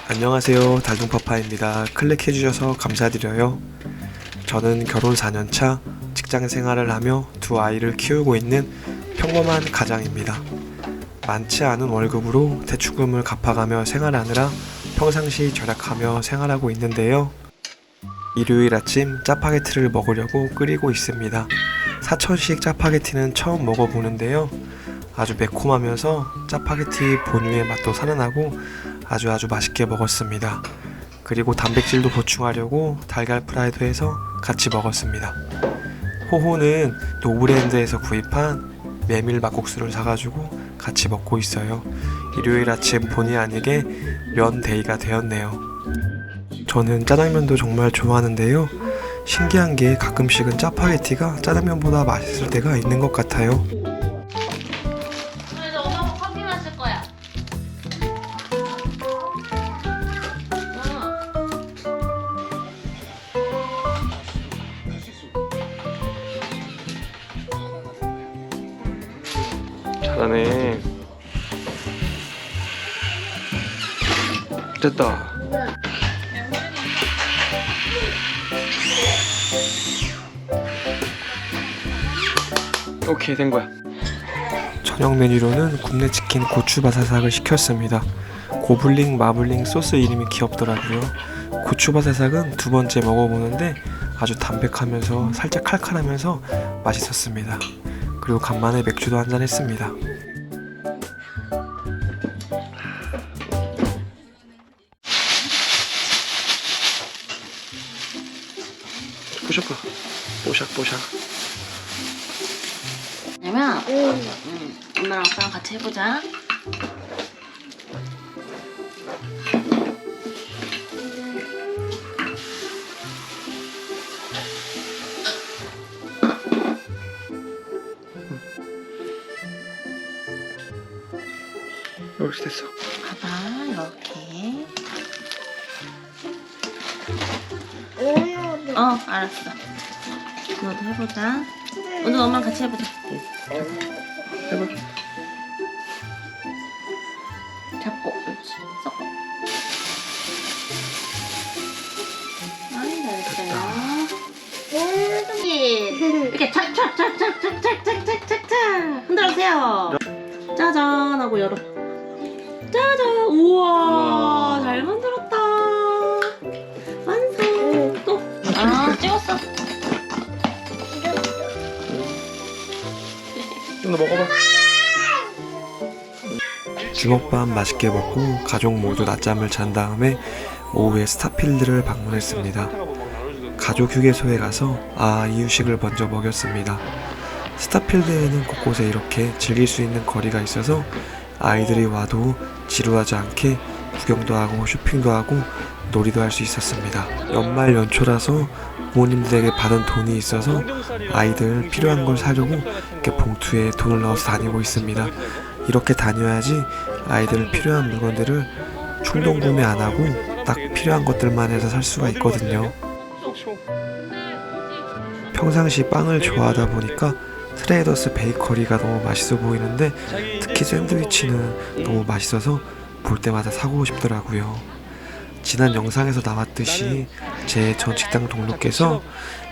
안녕하세요, 달동파파입니다. 클릭해주셔서 감사드려요. 저는 결혼 4년차 직장 생활을 하며 두 아이를 키우고 있는 평범한 가장입니다. 많지 않은 월급으로 대출금을 갚아가며 생활하느라 평상시 절약하며 생활하고 있는데요. 일요일 아침 짜파게티를 먹으려고 끓이고 있습니다. 사천식 짜파게티는 처음 먹어보는데요. 아주 매콤하면서 짜파게티 본유의 맛도 살아나고 아주 맛있게 먹었습니다. 그리고 단백질도 보충하려고 달걀 프라이도 해서 같이 먹었습니다. 호호는 노브랜드에서 구입한 메밀 막국수를 사가지고 같이 먹고 있어요. 일요일 아침 본의 아니게 면 데이가 되었네요. 저는 짜장면도 정말 좋아하는데요. 신기한 게 가끔씩은 짜파게티가 짜장면보다 맛있을 때가 있는 것 같아요. 그래서 엄마가 커피 마실 거야. 잘하네. 됐다. 오케이, 된 거야. 저녁 메뉴로는 굽네 치킨 고추바사삭을 시켰습니다. 고블링 마블링 소스 이름이 귀엽더라고요. 고추바사삭은 두 번째 먹어보는데 아주 담백하면서 살짝 칼칼하면서 맛있었습니다. 그리고 간만에 맥주도 한잔 했습니다. 뽀샤뽀 뽀샥뽀샥. 그러면 엄마랑 아빠랑 같이 해보자. 옳지, 됐어. 봐봐, 이렇게. 알았어. 너도 해보자. 오늘 엄마랑 같이 해보자. 해봐. 잡고, 그렇지. 섞어. 잘했어요. 이렇게 착착착착착착착착착 흔들어주세요. 짜잔 하고 열어. 짜잔. 우와, 잘 만들었다. 완성. 또. 찍었어. 좀 더 먹어봐. 주먹밥 맛있게 먹고 가족 모두 낮잠을 잔 다음에 오후에 스타필드를 방문했습니다. 가족 휴게소에 가서 이유식을 먼저 먹였습니다. 스타필드에는 곳곳에 이렇게 즐길 수 있는 거리가 있어서 아이들이 와도 지루하지 않게 구경도 하고 쇼핑도 하고 놀이도 할 수 있었습니다. 연말 연초라서 부모님들에게 받은 돈이 있어서 아이들 필요한 걸 사려고 이렇게 봉투에 돈을 넣어서 다니고 있습니다. 이렇게 다녀야지 아이들 필요한 물건들을 충동 구매 안 하고 딱 필요한 것들만 해서 살 수가 있거든요. 평상시 빵을 좋아하다 보니까 트레이더스 베이커리가 너무 맛있어 보이는데 특히 샌드위치는 너무 맛있어서 볼 때마다 사고 싶더라고요. 지난 영상에서 나왔듯이 제 전 직장 동료께서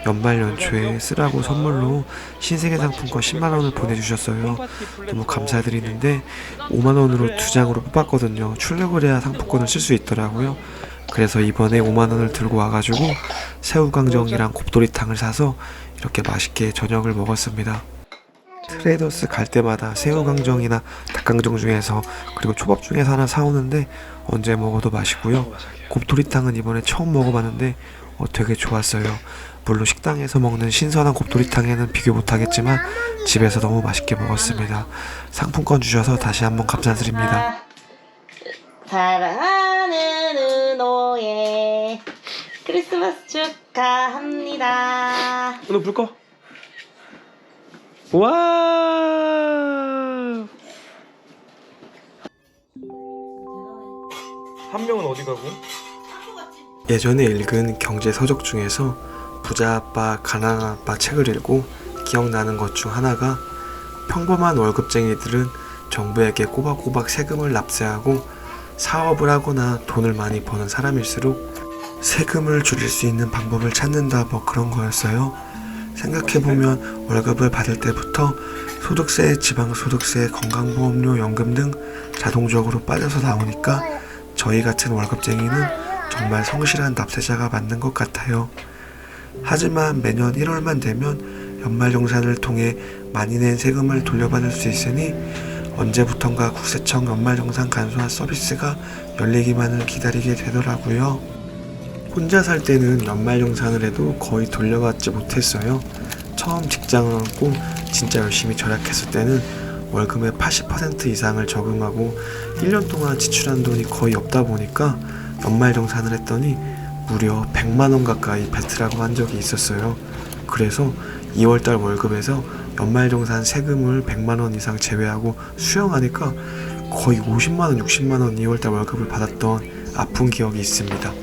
연말 연초에 쓰라고 선물로 신세계 상품권 10만원을 보내주셨어요. 너무 감사드리는데 5만원으로 2장으로 뽑았거든요. 출력을 해야 상품권을 쓸 수 있더라고요. 그래서 이번에 5만원을 들고 와가지고 새우강정이랑 곱돌이탕을 사서 이렇게 맛있게 저녁을 먹었습니다. 트레이더스 갈 때마다 새우강정이나 닭강정 중에서 그리고 초밥 중에서 하나 사오는데 언제 먹어도 맛있고요. 곱돌이탕은 이번에 처음 먹어봤는데 되게 좋았어요. 물론 식당에서 먹는 신선한 곱돌이탕에는 비교 못하겠지만 집에서 너무 맛있게 먹었습니다. 상품권 주셔서 다시 한번 감사드립니다. 사랑하는 은호의 크리스마스 축하합니다. 은호 불 꺼. 와. 한 명은 어디 가고? 예전에 읽은 경제 서적 중에서 부자 아빠, 가난한 아빠 책을 읽고 기억나는 것 중 하나가 평범한 월급쟁이들은 정부에게 꼬박꼬박 세금을 납세하고 사업을 하거나 돈을 많이 버는 사람일수록 세금을 줄일 수 있는 방법을 찾는다 뭐 그런 거였어요. 생각해보면 월급을 받을 때부터 소득세, 지방소득세, 건강보험료, 연금 등 자동적으로 빠져서 나오니까 저희 같은 월급쟁이는 정말 성실한 납세자가 맞는 것 같아요. 하지만 매년 1월만 되면 연말정산을 통해 많이 낸 세금을 돌려받을 수 있으니 언제부턴가 국세청 연말정산 간소화 서비스가 열리기만을 기다리게 되더라고요. 혼자 살 때는 연말정산을 해도 거의 돌려받지 못했어요. 처음 직장을 얻고 진짜 열심히 절약했을 때는 월급의 80% 이상을 저금하고 1년 동안 지출한 돈이 거의 없다 보니까 연말정산을 했더니 무려 100만원 가까이 뱉으라고 한 적이 있었어요. 그래서 2월달 월급에서 연말정산 세금을 100만원 이상 제외하고 수령하니까 거의 50만원, 60만원 2월달 월급을 받았던 아픈 기억이 있습니다.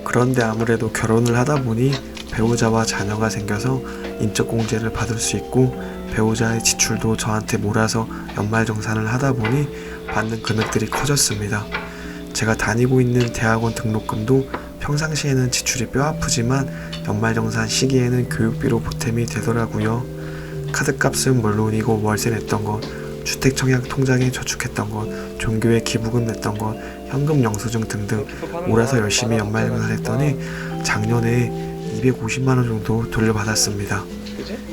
그런데 아무래도 결혼을 하다 보니 배우자와 자녀가 생겨서 인적공제를 받을 수 있고 배우자의 지출도 저한테 몰아서 연말정산을 하다 보니 받는 금액들이 커졌습니다. 제가 다니고 있는 대학원 등록금도 평상시에는 지출이 뼈아프지만 연말정산 시기에는 교육비로 보탬이 되더라고요. 카드값은 물론이고 월세 냈던 것, 주택청약 통장에 저축했던 것, 종교에 기부금 냈던 것, 현금 영수증 등등 몰아서 열심히 연말정산을 했더니 작년에 250만원 정도 돌려받았습니다.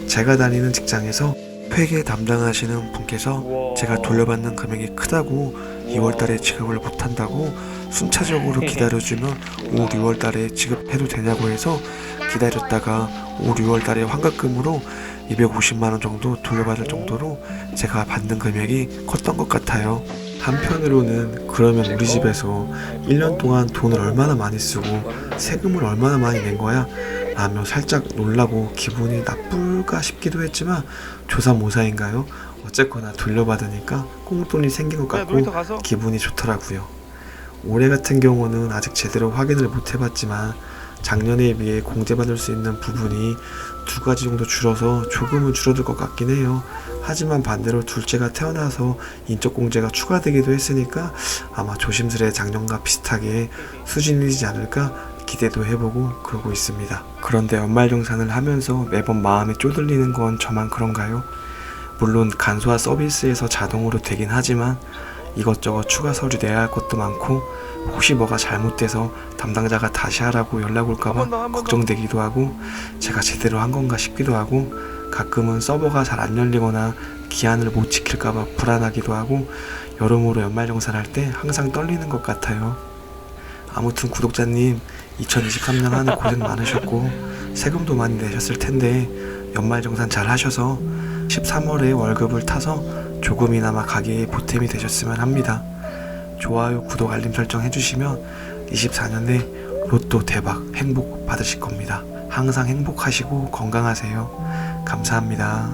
제가 다니는 직장에서 회계 담당하시는 분께서 제가 돌려받는 금액이 크다고 2월달에 지급을 못한다고 순차적으로 기다려주면 5, 6월달에 지급해도 되냐고 해서 기다렸다가 5, 6월달에 환급금으로 250만원 정도 돌려받을 정도로 제가 받는 금액이 컸던 것 같아요. 한편으로는 그러면 우리 집에서 1년 동안 돈을 얼마나 많이 쓰고 세금을 얼마나 많이 낸 거야? 라며 살짝 놀라고 기분이 나쁠까 싶기도 했지만 조사모사인가요? 어쨌거나 돌려받으니까 꽁돈이 생긴 것 같고 기분이 좋더라고요. 올해 같은 경우는 아직 제대로 확인을 못 해봤지만 작년에 비해 공제받을 수 있는 부분이 2가지 정도 줄어서 조금은 줄어들 것 같긴 해요. 하지만 반대로 둘째가 태어나서 인적공제가 추가되기도 했으니까 아마 조심스레 작년과 비슷하게 수준이지 않을까 기대도 해보고 그러고 있습니다. 그런데 연말정산을 하면서 매번 마음이 쪼들리는 건 저만 그런가요? 물론 간소화 서비스에서 자동으로 되긴 하지만 이것저것 추가 서류 내야 할 것도 많고 혹시 뭐가 잘못돼서 담당자가 다시 하라고 연락 올까봐 걱정되기도 하고 제가 제대로 한 건가 싶기도 하고 가끔은 서버가 잘 안 열리거나 기한을 못 지킬까봐 불안하기도 하고 여러모로 연말정산 할 때 항상 떨리는 것 같아요. 아무튼 구독자님 2023년 한 해 고생 많으셨고 세금도 많이 내셨을 텐데 연말정산 잘 하셔서 13월에 월급을 타서 조금이나마 가게에 보탬이 되셨으면 합니다. 좋아요, 구독, 알림 설정 해주시면 24년에 로또 대박 행복 받으실 겁니다. 항상 행복하시고 건강하세요. 감사합니다.